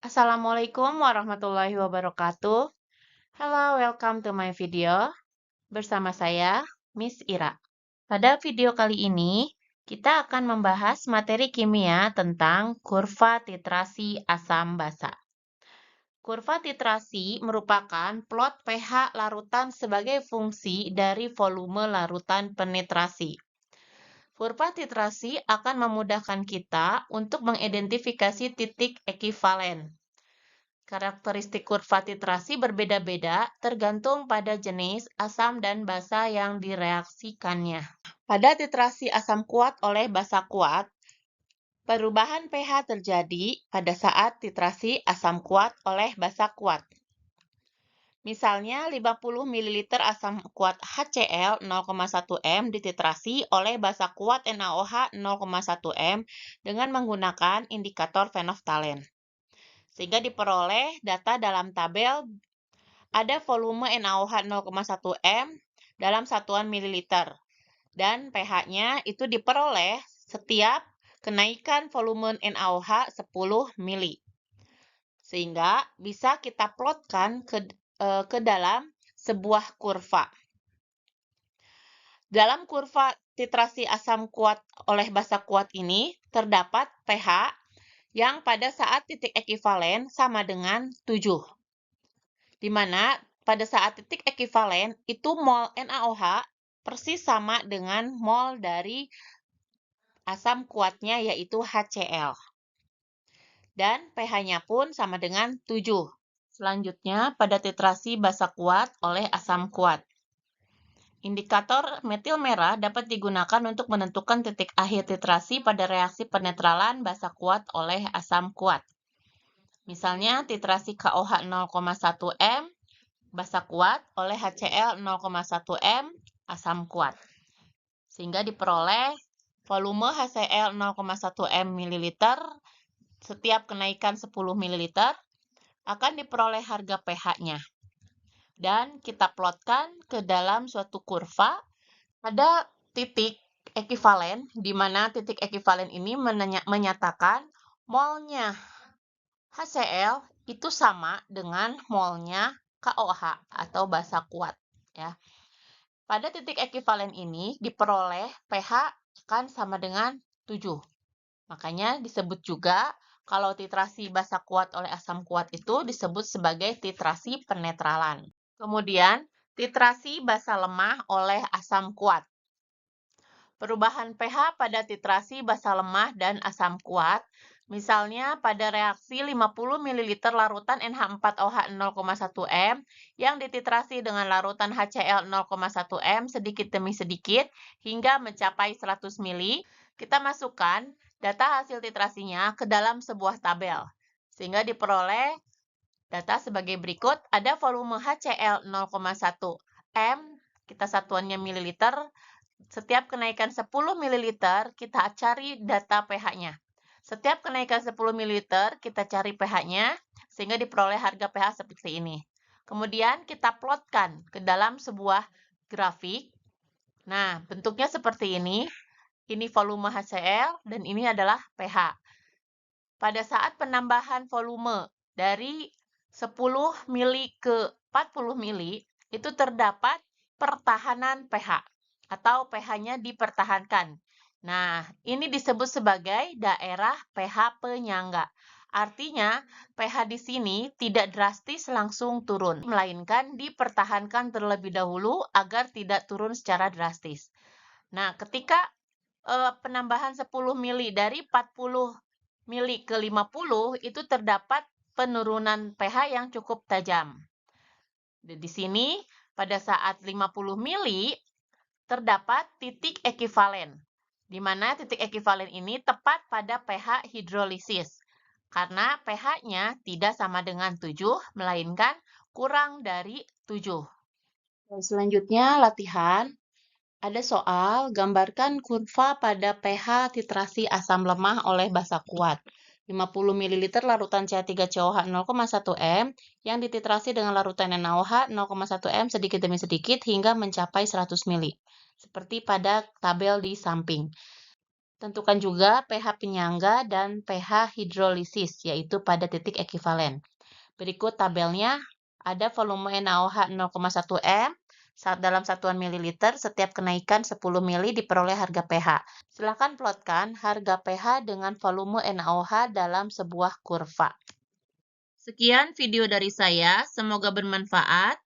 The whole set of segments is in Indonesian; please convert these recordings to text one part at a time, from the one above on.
Assalamualaikum warahmatullahi wabarakatuh. Hello, welcome to my video. Bersama saya, Miss Ira. Pada video kali ini, kita akan membahas materi kimia tentang kurva titrasi asam basa. Kurva titrasi merupakan plot pH larutan sebagai fungsi dari volume larutan penetrasi. Kurva titrasi akan memudahkan kita untuk mengidentifikasi titik ekivalen. Karakteristik kurva titrasi berbeda-beda tergantung pada jenis asam dan basa yang direaksikannya. Pada titrasi asam kuat oleh basa kuat, perubahan pH terjadi pada saat titrasi asam kuat oleh basa kuat. Misalnya 50 ml asam kuat HCl 0,1 m dititrasi oleh basa kuat NaOH 0,1 m dengan menggunakan indikator fenoftalen. Sehingga diperoleh data dalam tabel ada volume NaOH 0,1 m dalam satuan mililiter. Dan pH-nya itu diperoleh setiap kenaikan volume NaOH 10 mili. Sehingga bisa kita plotkan ke dalam sebuah kurva. Dalam kurva titrasi asam kuat oleh basa kuat ini terdapat pH yang pada saat titik ekivalen sama dengan 7. Di mana pada saat titik ekivalen itu mol NaOH persis sama dengan mol dari asam kuatnya yaitu HCl. Dan pH-nya pun sama dengan 7. Selanjutnya pada titrasi basa kuat oleh asam kuat. Indikator metil merah dapat digunakan untuk menentukan titik akhir titrasi pada reaksi penetralan basa kuat oleh asam kuat. Misalnya titrasi KOH 0,1 m basa kuat oleh HCl 0,1 m asam kuat. Sehingga diperoleh volume HCl 0,1 m ml setiap kenaikan 10 ml akan diperoleh harga pH-nya. Dan kita plotkan ke dalam suatu kurva. Ada titik ekivalen, di mana titik ekivalen ini menyatakan molnya HCl itu sama dengan molnya KOH atau basa kuat. Ya. Pada titik ekivalen ini diperoleh pH akan sama dengan 7. Makanya disebut juga kalau titrasi basa kuat oleh asam kuat itu disebut sebagai titrasi penetralan. Kemudian titrasi basa lemah oleh asam kuat. Perubahan pH pada titrasi basa lemah dan asam kuat, misalnya pada reaksi 50 ml larutan NH4OH 0,1 m yang dititrasi dengan larutan HCl 0,1 m sedikit demi sedikit hingga mencapai 100 mili, kita masukkan data hasil titrasinya ke dalam sebuah tabel. Sehingga diperoleh data sebagai berikut, ada volume HCl 0,1 m, kita satuannya mililiter. Setiap kenaikan 10 ml, kita cari data pH-nya. Setiap kenaikan 10 ml, kita cari pH-nya, sehingga diperoleh harga pH seperti ini. Kemudian kita plotkan ke dalam sebuah grafik. Nah, bentuknya seperti ini. Ini volume HCl, dan ini adalah pH. Pada saat penambahan volume dari 10 mili ke 40 mili, itu terdapat pertahanan pH. Atau pH-nya dipertahankan. Nah, ini disebut sebagai daerah pH penyangga. Artinya, pH di sini tidak drastis langsung turun, melainkan dipertahankan terlebih dahulu agar tidak turun secara drastis. Nah, ketika penambahan 10 mili dari 40 mili ke 50, itu terdapat penurunan pH yang cukup tajam. Di sini, pada saat 50 mili, terdapat titik ekivalen, di mana titik ekivalen ini tepat pada pH hidrolisis, karena pH-nya tidak sama dengan 7, melainkan kurang dari 7. Selanjutnya, latihan. Ada soal, gambarkan kurva pada pH titrasi asam lemah oleh basa kuat. 50 ml larutan CH3COH 0,1 m yang dititrasi dengan larutan NaOH 0,1 m sedikit demi sedikit hingga mencapai 100 mili. Seperti pada tabel di samping. Tentukan juga pH penyangga dan pH hidrolisis, yaitu pada titik ekivalen. Berikut tabelnya, ada volume NaOH 0,1 M dalam satuan mililiter, setiap kenaikan 10 mili diperoleh harga pH. Silakan plotkan harga pH dengan volume NaOH dalam sebuah kurva. Sekian video dari saya, semoga bermanfaat.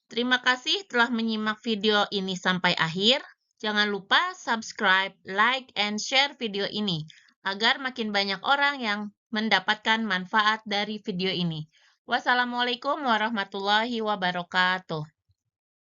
Terima kasih telah menyimak video ini sampai akhir. Jangan lupa subscribe, like, and share video ini agar makin banyak orang yang mendapatkan manfaat dari video ini. Wassalamualaikum warahmatullahi wabarakatuh.